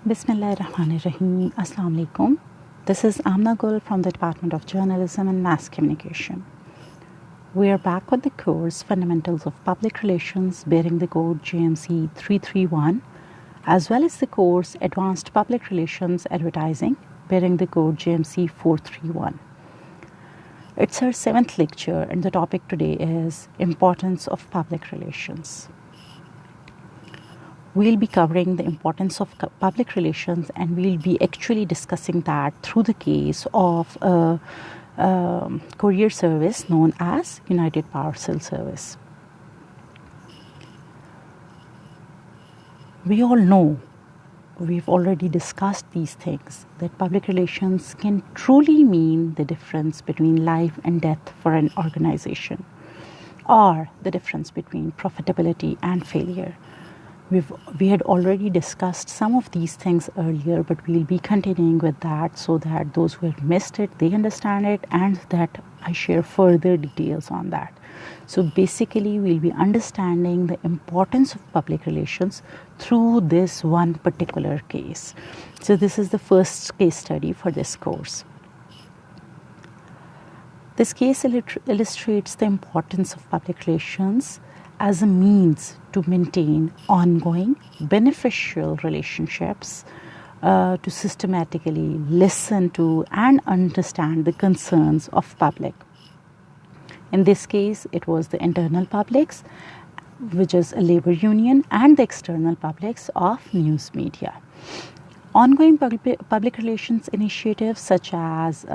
Bismillahirrahmanirrahim. Assalamu alaikum. This is Amna Gul from the Department of Journalism and Mass Communication. We are back with the course Fundamentals of Public Relations bearing the code GMC 331, as well as the course Advanced Public Relations Advertising bearing the code GMC 431. It's our 7th lecture, and the topic today is Importance of Public Relations. We'll be covering the importance of public relations, and we'll be actually discussing that through the case of a courier service known as United Parcel Service. We all know, we've already discussed these things, that public relations can truly mean the difference between life and death for an organization, or the difference between profitability and failure. We had already discussed some of these things earlier, but we'll be continuing with that so that those who have missed it, they understand it, and that I share further details on that. So basically, we'll be understanding the importance of public relations through this one particular case. So this is the first case study for this course. This case illustrates the importance of public relations as a means to maintain ongoing beneficial relationships, to systematically listen to and understand the concerns of public. In this case, it was the internal publics, which is a labor union, and the external publics of news media. Ongoing public relations initiatives such as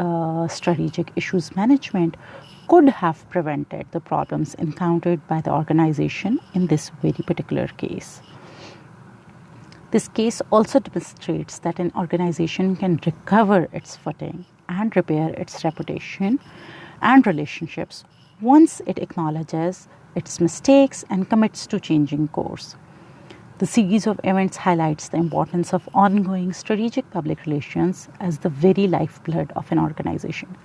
strategic issues management could have prevented the problems encountered by the organization in this very particular case. This case also demonstrates that an organization can recover its footing and repair its reputation and relationships once it acknowledges its mistakes and commits to changing course. The series of events highlights the importance of ongoing strategic public relations as the very lifeblood of an organization.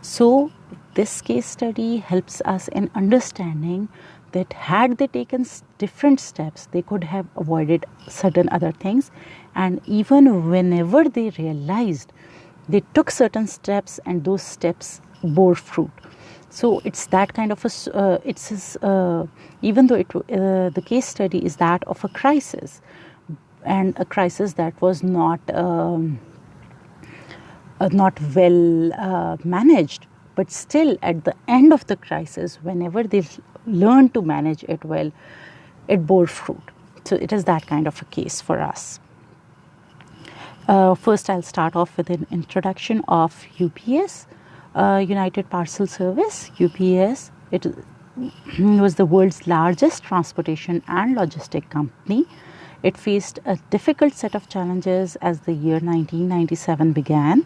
So, this case study helps us in understanding that had they taken different steps, they could have avoided certain other things, and even whenever they realized, they took certain steps and those steps bore fruit. So it's that kind of even though the case study is that of a crisis, and a crisis that was not well managed, but still at the end of the crisis, whenever they learned to manage it well, it bore fruit. So it is that kind of a case for us. First, I'll start off with an introduction of UPS, United Parcel Service. UPS, it was the world's largest transportation and logistic company. It faced a difficult set of challenges as the year 1997 began.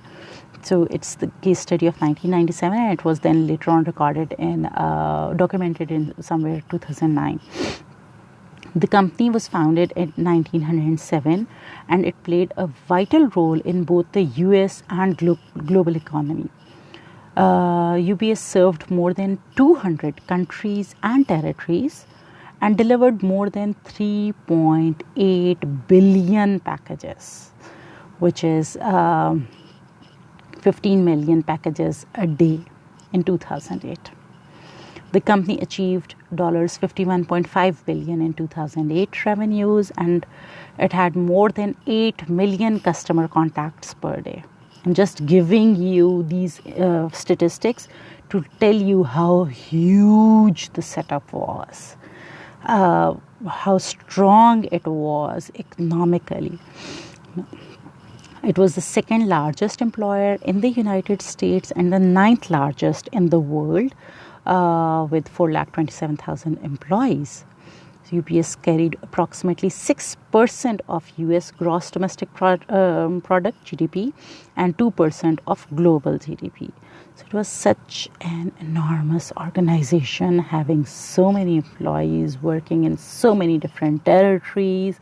So it's the case study of 1997, and it was then later on documented in somewhere 2009. The company was founded in 1907, and it played a vital role in both the US and global economy. UPS served more than 200 countries and territories and delivered more than 3.8 billion packages, which is 15 million packages a day in 2008. The company achieved $51.5 billion in 2008 revenues, and it had more than 8 million customer contacts per day. I'm just giving you these statistics to tell you how huge the setup was, how strong it was economically. It was the second largest employer in the United States and the 9th largest in the world, with 427,000 employees. So UPS carried approximately 6% of US gross domestic product GDP and 2% of global GDP. So it was such an enormous organization, having so many employees working in so many different territories,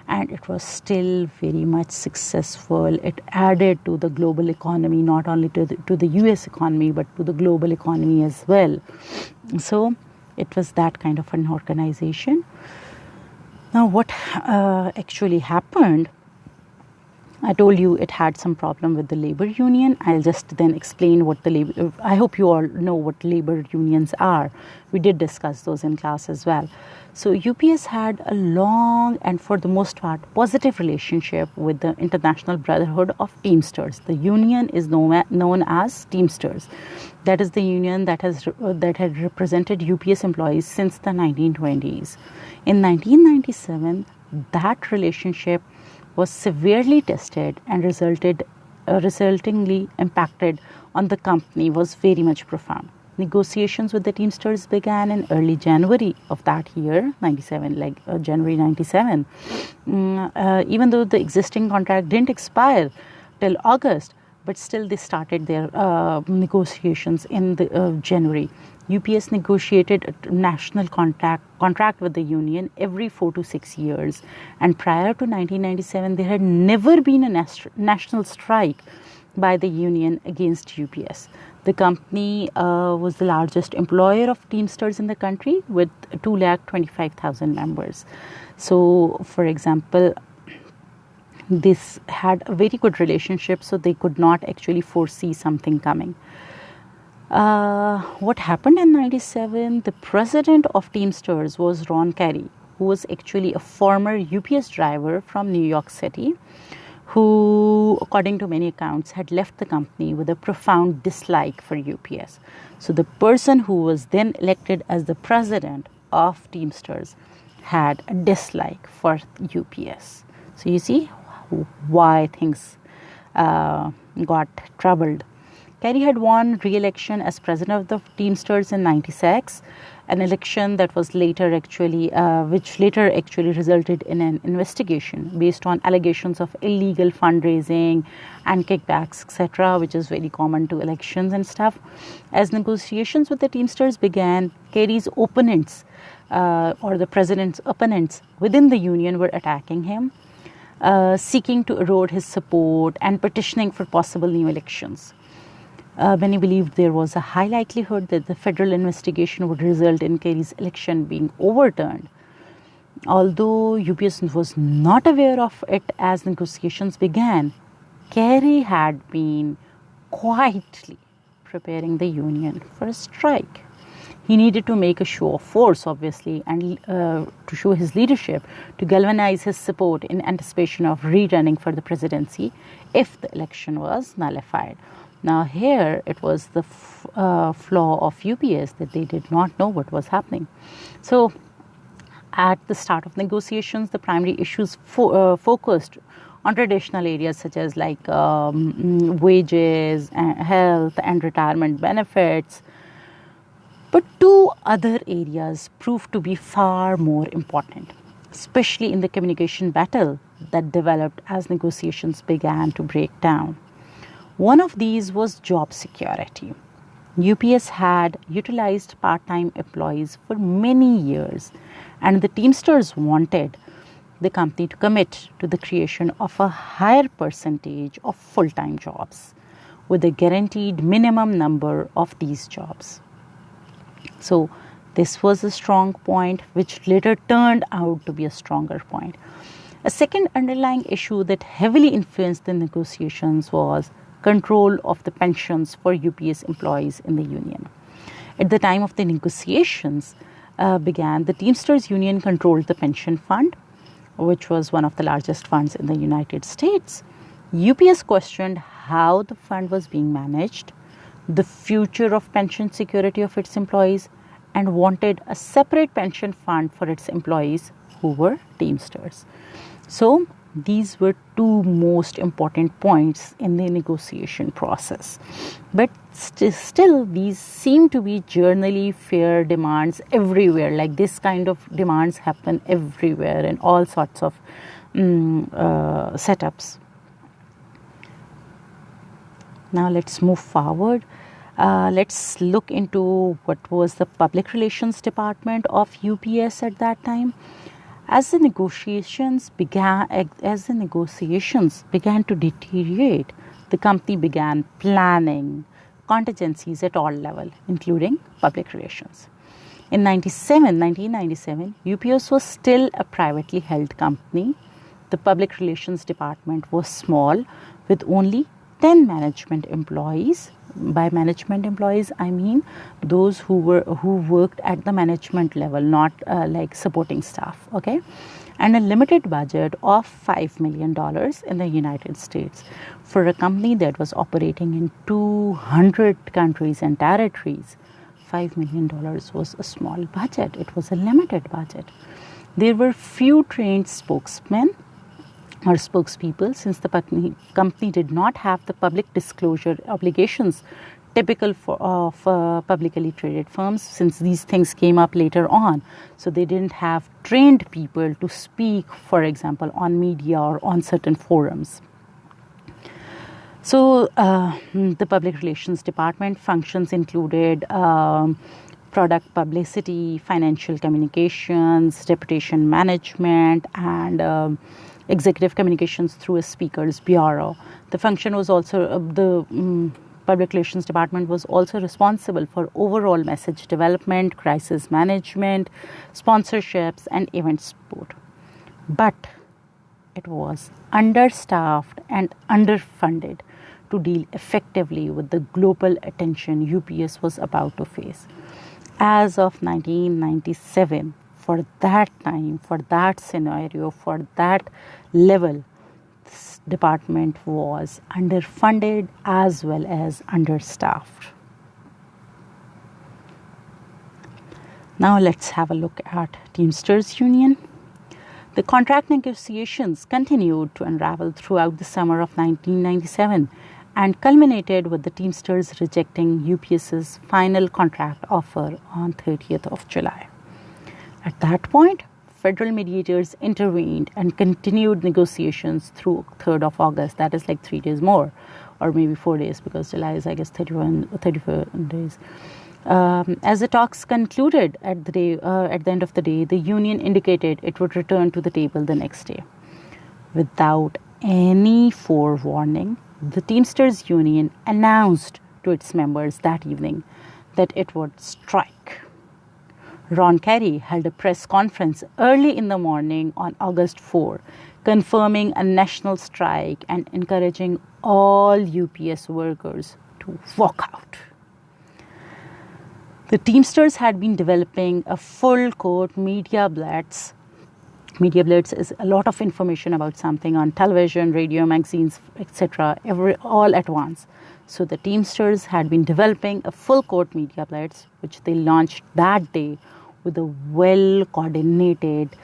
and it was still very much successful. It added to the global economy, not only to the US economy, but to the global economy as well. So it was that kind of an organization. Now, what actually happened I told you it had some problem with the labor union. I'll just then explain what the labor. I hope you all know what labor unions are. We did discuss those in class as well. So UPS had a long and for the most part positive relationship with the International Brotherhood of Teamsters. The union is known as Teamsters. That is the union that had represented UPS employees since the 1920s. In 1997, that relationship was severely tested and resultingly impacted on the company was very much profound. Negotiations with the Teamsters began in early January of that year, 97, January 97. Even though the existing contract didn't expire till August, but still they started their negotiations in January. UPS negotiated a national contract with the union every 4 to 6 years. And prior to 1997, there had never been a national strike by the union against UPS. The company was the largest employer of Teamsters in the country with 225,000 members. So, for example, this had a very good relationship, so they could not actually foresee something coming. What happened in 97, the president of Teamsters was Ron Carey, who was actually a former UPS driver from New York City, who, according to many accounts, had left the company with a profound dislike for UPS. So the person who was then elected as the president of Teamsters had a dislike for UPS. So you see why things got troubled. Carey had won re-election as president of the Teamsters in 96, an election that was which later actually resulted in an investigation based on allegations of illegal fundraising and kickbacks, etc., which is very common to elections and stuff. As negotiations with the Teamsters began, Carey's opponents, or the president's opponents within the union, were attacking him, seeking to erode his support and petitioning for possible new elections. Many believed there was a high likelihood that the federal investigation would result in Carey's election being overturned. Although UPS was not aware of it as negotiations began, Carey had been quietly preparing the union for a strike. He needed to make a show of force, obviously, and to show his leadership, to galvanize his support in anticipation of rerunning for the presidency if the election was nullified. Now here it was the flaw of UPS that they did not know what was happening. So at the start of negotiations, the primary issues focused on traditional areas such as wages, health and retirement benefits. But two other areas proved to be far more important, especially in the communication battle that developed as negotiations began to break down. One of these was job security. UPS had utilized part-time employees for many years, and the Teamsters wanted the company to commit to the creation of a higher percentage of full-time jobs with a guaranteed minimum number of these jobs. So this was a strong point, which later turned out to be a stronger point. A second underlying issue that heavily influenced the negotiations was control of the pensions for UPS employees in the union. At the time of the negotiations began, the Teamsters Union controlled the pension fund, which was one of the largest funds in the United States. UPS questioned how the fund was being managed, the future of pension security of its employees, and wanted a separate pension fund for its employees who were Teamsters. So these were two most important points in the negotiation process. But still, these seem to be generally fair demands everywhere. Like this kind of demands happen everywhere in all sorts of setups. Now let's move forward. Let's look into what was the public relations department of UPS at that time. As the negotiations began to deteriorate, the company began planning contingencies at all levels, including public relations. In 1997, UPS was still a privately held company, The public relations department was small with only 10 management employees. By management employees, I mean those who worked at the management level, not like supporting staff, okay? And a limited budget of $5 million in the United States. For a company that was operating in 200 countries and territories, $5 million was a small budget. It was a limited budget. There were few trained spokesmen or spokespeople, since the company did not have the public disclosure obligations typical of publicly traded firms, since these things came up later on. So they didn't have trained people to speak, for example, on media or on certain forums. So the public relations department functions included product publicity, financial communications, reputation management, and executive communications through a speakers bureau. The function was also public relations department was also responsible for overall message development, crisis management, sponsorships, and event support. But it was understaffed and underfunded to deal effectively with the global attention UPS was about to face. As of 1997, for that time, for that scenario, for that level, this department was underfunded as well as understaffed. Now let's have a look at Teamsters Union. The contract negotiations continued to unravel throughout the summer of 1997 and culminated with the Teamsters rejecting UPS's final contract offer on 30th of July. At that point, federal mediators intervened and continued negotiations through 3rd of August. That is like 3 days more, or maybe 4 days, because July is, I guess, 34 days. As the talks concluded at the end of the day, the union indicated it would return to the table the next day. Without any forewarning, the Teamsters Union announced to its members that evening that it would strike. Ron Carey held a press conference early in the morning on August 4, confirming a national strike and encouraging all UPS workers to walk out. The Teamsters had been developing a full-court media blitz. Media blitz is a lot of information about something on television, radio, magazines, etc., all at once. So the Teamsters had been developing a full-court media blitz, which they launched that day with a well-coordinated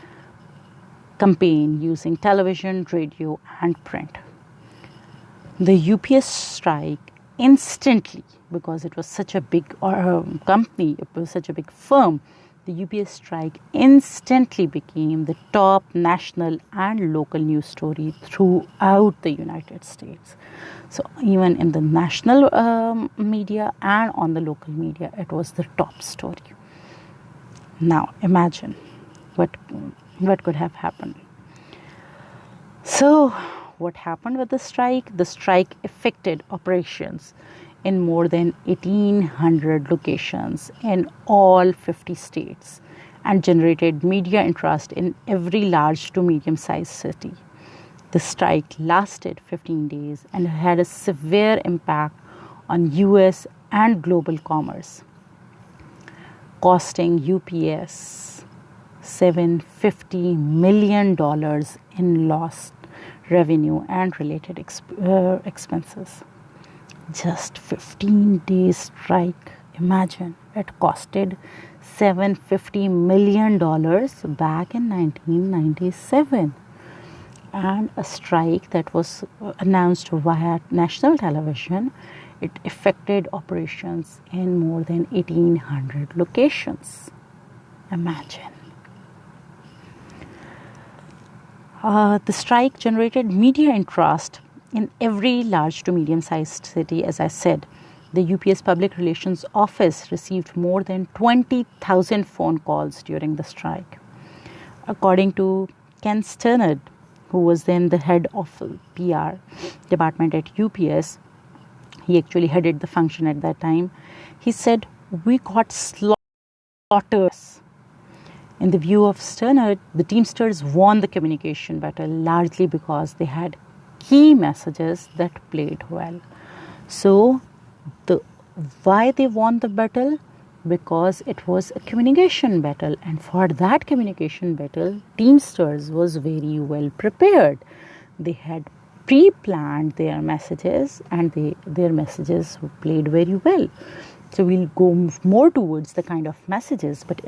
campaign using television, radio, and print. The UPS strike instantly, because it was such a big company, it was such a big firm, the UPS strike instantly became the top national and local news story throughout the United States. So even in the national media and on the local media, it was the top story. Now imagine what could have happened. So what happened with the strike? The strike affected operations in more than 1,800 locations in all 50 states and generated media interest in every large to medium-sized city. The strike lasted 15 days and had a severe impact on US and global commerce, costing UPS $750 million in lost revenue and related expenses. Just 15 days strike. Imagine, it costed $750 million back in 1997. And a strike that was announced via national television, it affected operations in more than 1,800 locations. Imagine. The strike generated media interest in every large to medium-sized city, as I said. The UPS Public Relations Office received more than 20,000 phone calls during the strike. According to Ken Sternad, who was then the head of PR department at UPS, he actually headed the function at that time, he said, "We got slaughtered. In the view of Sternert, the Teamsters won the communication battle largely because they had key messages that played well. So, why they won the battle? Because it was a communication battle, and for that communication battle, Teamsters was very well prepared. They had pre-planned their messages, and their messages played very well. So we'll go more towards the kind of messages, but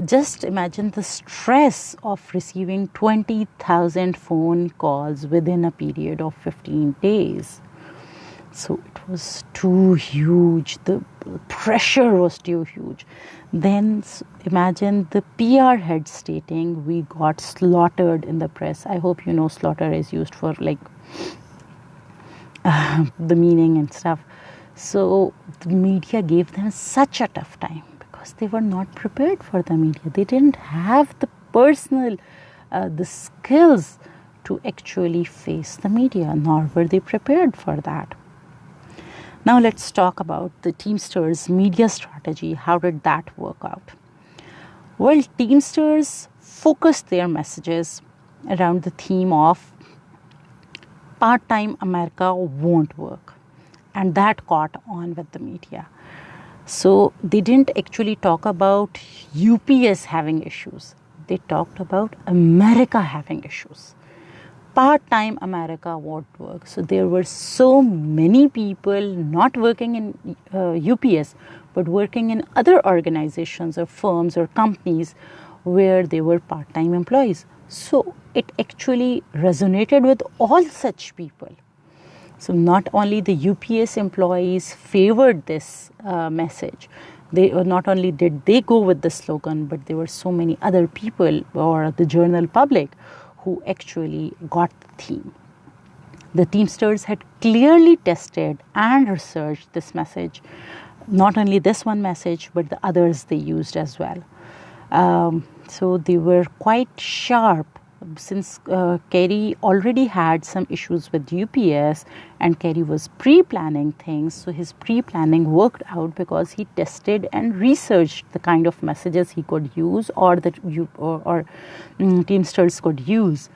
just imagine the stress of receiving 20,000 phone calls within a period of 15 days. So it was too huge. The pressure was too huge. Then imagine the PR head stating, "We got slaughtered in the press." I hope you know slaughter is used for like the meaning and stuff. So the media gave them such a tough time because they were not prepared for the media. They didn't have the the skills to actually face the media, nor were they prepared for that. Now let's talk about the Teamsters media strategy. How did that work out? Well, Teamsters focused their messages around the theme of part-time America won't work. And that caught on with the media. So they didn't actually talk about UPS having issues. They talked about America having issues. Part-time America won't work. So there were so many people not working in UPS, but working in other organizations or firms or companies where they were part-time employees. So it actually resonated with all such people. So not only the UPS employees favored this message, not only did they go with the slogan, but there were so many other people or the general public who actually got the theme. The Teamsters had clearly tested and researched this message, not only this one message, but the others they used as well. So they were quite sharp since Kerry already had some issues with UPS and Kerry was pre-planning things. So his pre-planning worked out because he tested and researched the kind of messages he could use or that Teamsters could use.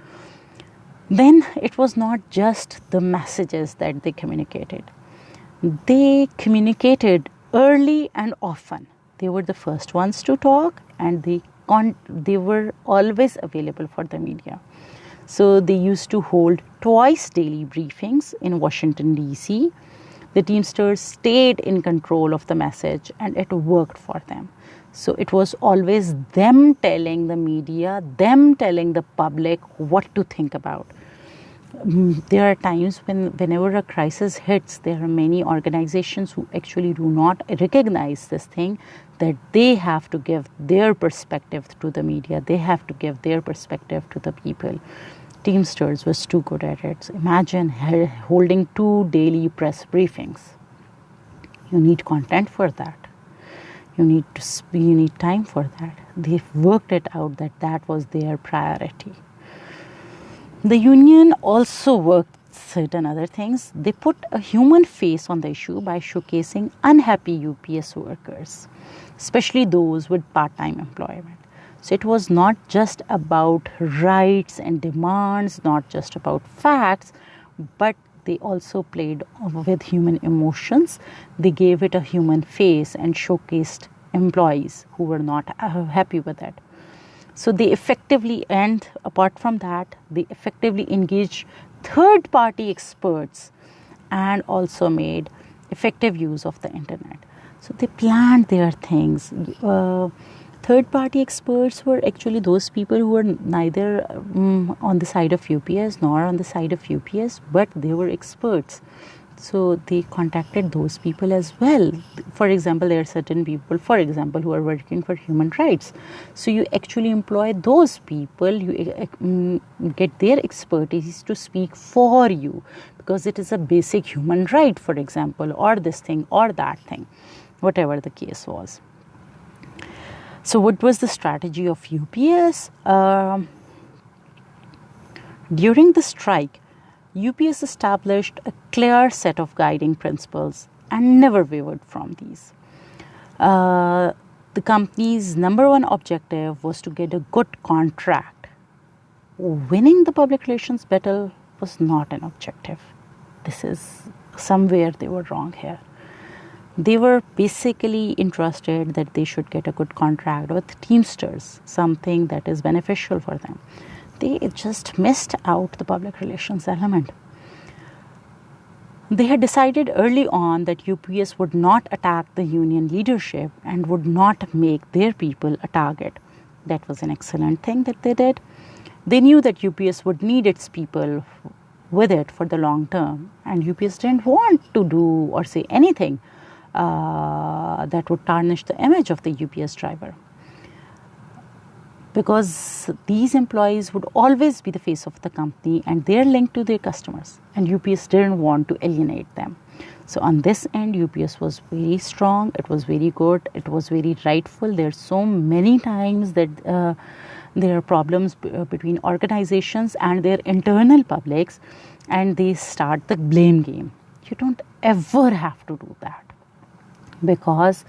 Then it was not just the messages that they communicated. They communicated early and often. They were the first ones to talk, and they were always available for the media. So they used to hold twice daily briefings in Washington, D.C. The Teamsters stayed in control of the message, and it worked for them. So it was always them telling the media, them telling the public what to think about. There are times whenever a crisis hits, there are many organizations who actually do not recognize this thing, that they have to give their perspective to the media. They have to give their perspective to the people. Teamsters was too good at it. Imagine holding 2 daily press briefings. You need content for that. You need time for that. They've worked it out that was their priority. The union also worked certain other things. They put a human face on the issue by showcasing unhappy UPS workers, especially those with part-time employment. So it was not just about rights and demands, not just about facts, but they also played with human emotions. They gave it a human face and showcased employees who were not happy with it. So they effectively, and apart from that, they effectively engaged third-party experts and also made effective use of the internet. So they planned their things. Third-party experts were actually those people who were neither on the side of UPS nor on the side of UPS, but they were experts. So they contacted those people as well. For example, there are certain people, for example, who are working for human rights. So you actually employ those people, you get their expertise to speak for you, because it is a basic human right, for example, or this thing or that thing, whatever the case was. So what was the strategy of UPS? During the strike, UPS established a clear set of guiding principles and never wavered from these. The company's number one objective was to get a good contract. Winning the public relations battle was not an objective. This is somewhere they were wrong here. They were basically interested that they should get a good contract with Teamsters, something that is beneficial for them. They just missed out the public relations element. They had decided early on that UPS would not attack the union leadership and would not make their people a target. That was an excellent thing that they did. They knew that UPS would need its people with it for the long term, and UPS didn't want to do or say anything that would tarnish the image of the UPS driver, because these employees would always be the face of the company and they're linked to their customers, and UPS didn't want to alienate them. So on this end, UPS was very strong, it was very good, it was very rightful. There are so many times that there are problems between organizations and their internal publics, and they start the blame game. You don't ever have to do that, because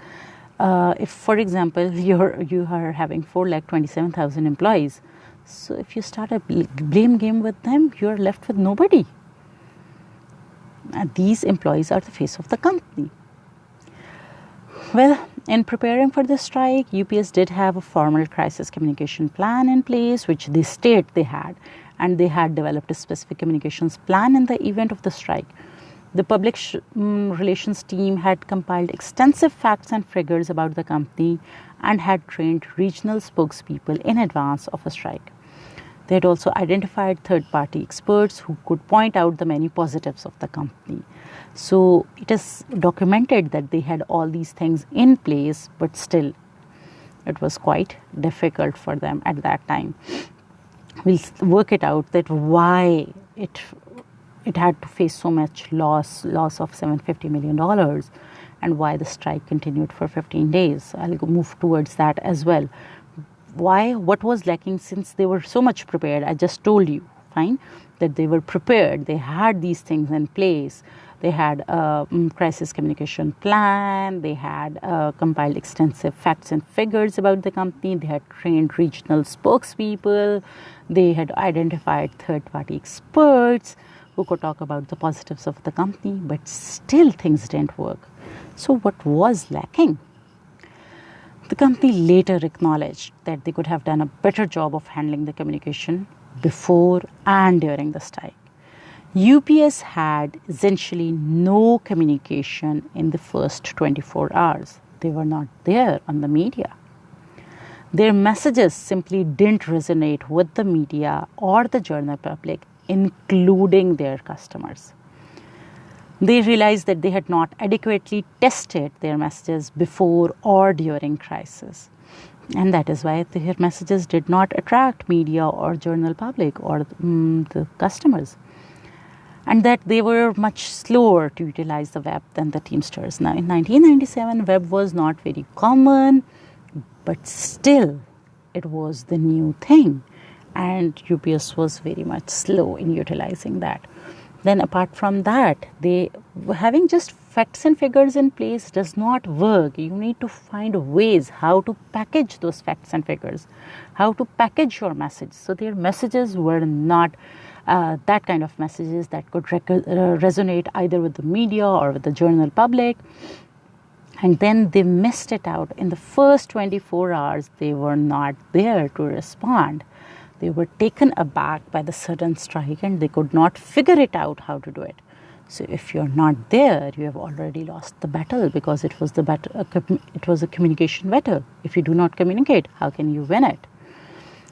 if, for example, you are having 4,27,000 employees, so if you start a blame game with them, you are left with nobody. And these employees are the face of the company. Well, in preparing for the strike, UPS did have a formal crisis communication plan in place, which they state they had, and they had developed a specific communications plan in the event of the strike. The public relations team had compiled extensive facts and figures about the company and had trained regional spokespeople in advance of a strike. They had also identified third-party experts who could point out the many positives of the company. So it is documented that they had all these things in place, but still it was quite difficult for them at that time. We'll work it out that why it had to face so much loss of $750 million, and why the strike continued for 15 days. I'll move towards that as well. Why? What was lacking? Since they were so much prepared, I just told you, fine, that they were prepared. They had these things in place. They had a crisis communication plan. They had compiled extensive facts and figures about the company. They had trained regional spokespeople. They had identified third-party experts who could talk about the positives of the company, but still things didn't work. So what was lacking? The company later acknowledged that they could have done a better job of handling the communication before and during the strike. UPS had essentially no communication in the first 24 hours. They were not there on the media. Their messages simply didn't resonate with the media or the general public, including their customers. They realized that they had not adequately tested their messages before or during crisis. And that is why their messages did not attract media or general public or the customers. And that they were much slower to utilize the web than the Teamsters. Now, in 1997, web was not very common, but still it was the new thing. And UPS was very much slow in utilizing that. Then apart from that, having just facts and figures in place does not work. You need to find ways how to package those facts and figures, how to package your message. So their messages were not that kind of messages that could resonate either with the media or with the general public. And then they missed it out. In the first 24 hours, they were not there to respond. They were taken aback by the sudden strike and they could not figure it out how to do it. So if you're not there, you have already lost the battle, because it was it was a communication battle. If you do not communicate, how can you win it?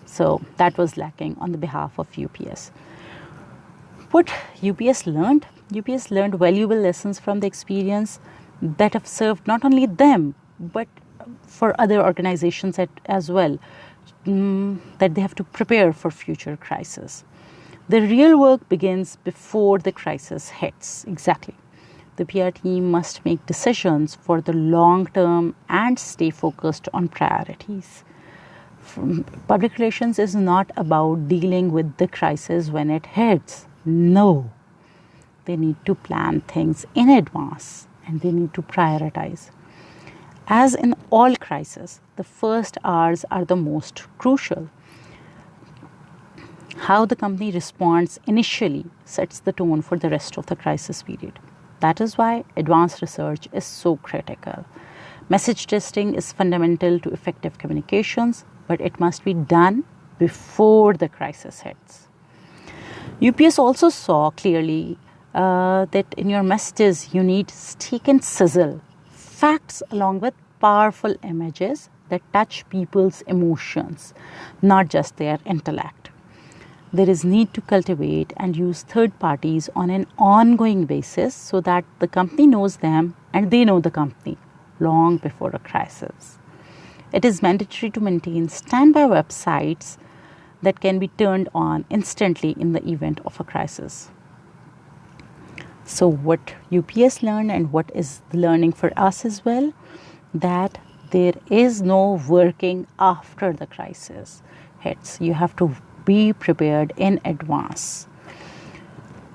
So that was lacking on the behalf of UPS. What UPS learned? UPS learned valuable lessons from the experience that have served not only them, but for other organizations as well. That they have to prepare for future crisis. The real work begins before the crisis hits. Exactly. The PR team must make decisions for the long term and stay focused on priorities. Public relations is not about dealing with the crisis when it hits. No. They need to plan things in advance and they need to prioritize. As in all crises, the first hours are the most crucial. How the company responds initially sets the tone for the rest of the crisis period. That is why advanced research is so critical. Message testing is fundamental to effective communications, but it must be done before the crisis hits. UPS also saw clearly that in your messages you need stick and sizzle, facts along with powerful images that touch people's emotions, not just their intellect. There is need to cultivate and use third parties on an ongoing basis so that the company knows them and they know the company long before a crisis. It is mandatory to maintain standby websites that can be turned on instantly in the event of a crisis. So what UPS learned and what is the learning for us as well, that there is no working after the crisis hits. You have to be prepared in advance.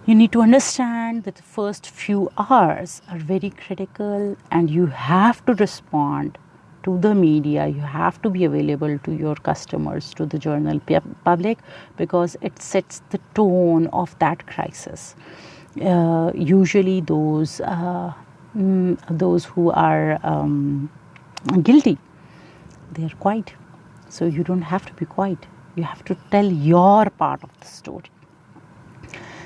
You need to understand that the first few hours are very critical and you have to respond to the media. You have to be available to your customers, to the general public, because it sets the tone of that crisis. Usually those who are guilty, they are quiet. So you don't have to be quiet. You have to tell your part of the story.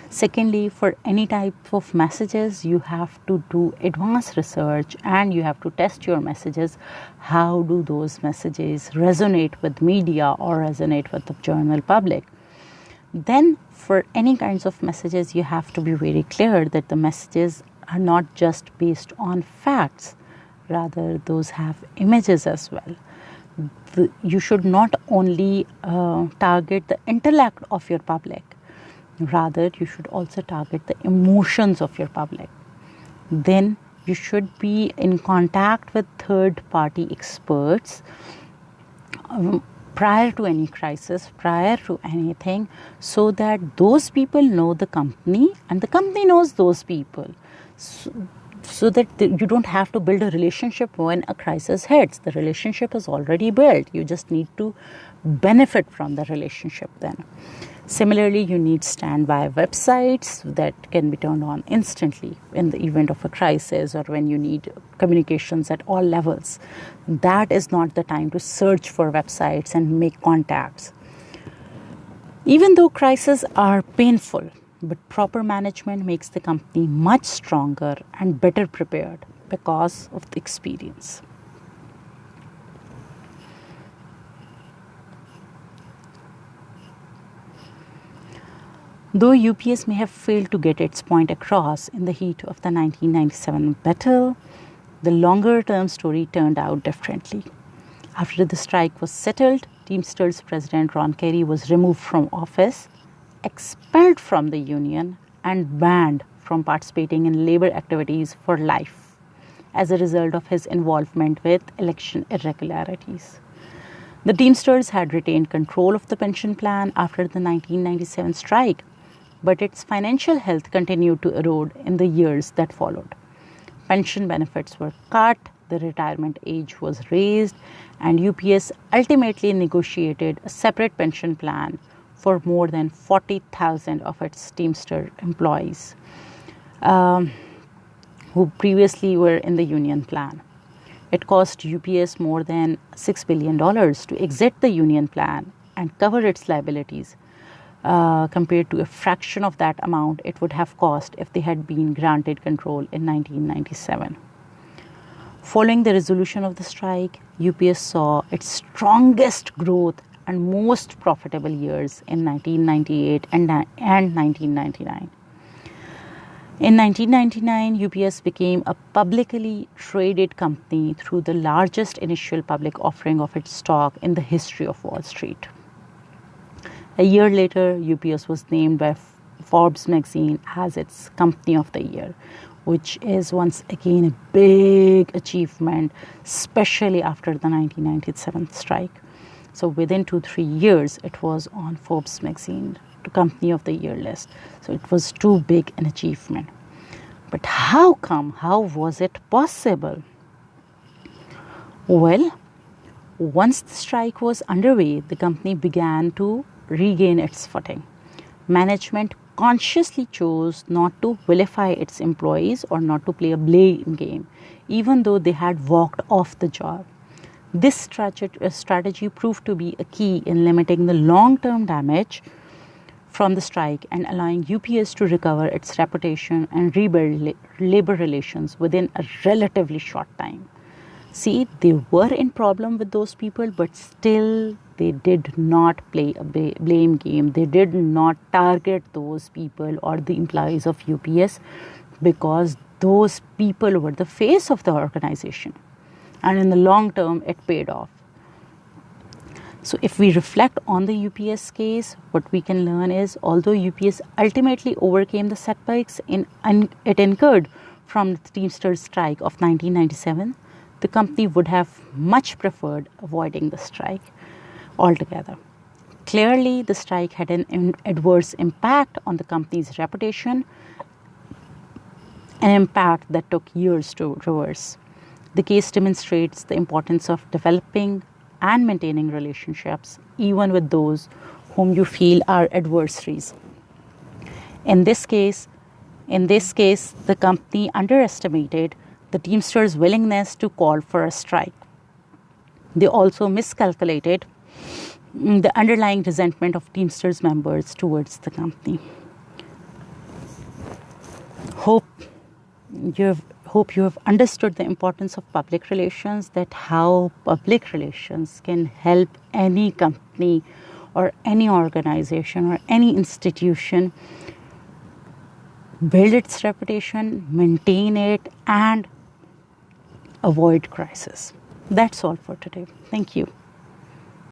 Secondly, for any type of messages, you have to do advanced research and you have to test your messages. How do those messages resonate with media or resonate with the general public? Then for any kinds of messages, you have to be very clear that the messages are not just based on facts. Rather, those have images as well. You should not only target the intellect of your public, rather you should also target the emotions of your public. Then you should be in contact with third-party experts prior to any crisis, prior to anything, so that those people know the company and the company knows those people. So that you don't have to build a relationship when a crisis hits. The relationship is already built. You just need to benefit from the relationship then. Similarly, you need standby websites that can be turned on instantly in the event of a crisis or when you need communications at all levels. That is not the time to search for websites and make contacts. Even though crises are painful, but proper management makes the company much stronger and better prepared because of the experience. Though UPS may have failed to get its point across in the heat of the 1997 battle, the longer-term story turned out differently. After the strike was settled, Teamsters President Ron Carey was removed from office, expelled from the union, and banned from participating in labor activities for life as a result of his involvement with election irregularities. The Teamsters had retained control of the pension plan after the 1997 strike, but its financial health continued to erode in the years that followed. Pension benefits were cut, the retirement age was raised, and UPS ultimately negotiated a separate pension plan for more than 40,000 of its Teamster employees who previously were in the union plan. It cost UPS more than $6 billion to exit the union plan and cover its liabilities, compared to a fraction of that amount it would have cost if they had been granted control in 1997. Following the resolution of the strike, UPS saw its strongest growth and most profitable years in 1998 and 1999. In 1999, UPS became a publicly traded company through the largest initial public offering of its stock in the history of Wall Street. A year later, UPS was named by Forbes magazine as its Company of the Year, which is once again a big achievement, especially after the 1997 strike. So within 2-3 years, it was on Forbes magazine Company of the Year list. So it was too big an achievement. But how come? How was it possible? Well, once the strike was underway, the company began to regain its footing. Management consciously chose not to vilify its employees or not to play a blame game, even though they had walked off the job. This strategy proved to be a key in limiting the long term damage from the strike and allowing UPS to recover its reputation and rebuild labor relations within a relatively short time. See, they were in problem with those people, but still they did not play a blame game. They did not target those people or the employees of UPS because those people were the face of the organization. And in the long term, it paid off. So if we reflect on the UPS case, what we can learn is although UPS ultimately overcame the setbacks it incurred from the Teamsters strike of 1997, the company would have much preferred avoiding the strike altogether. Clearly, the strike had an adverse impact on the company's reputation, an impact that took years to reverse. The case demonstrates the importance of developing and maintaining relationships, even with those whom you feel are adversaries. In this case, the company underestimated the Teamsters' willingness to call for a strike. They also miscalculated the underlying resentment of Teamsters members towards the company. Hope you have understood the importance of public relations, that how public relations can help any company or any organization or any institution build its reputation, maintain it, and avoid crisis. That's all for today. Thank you.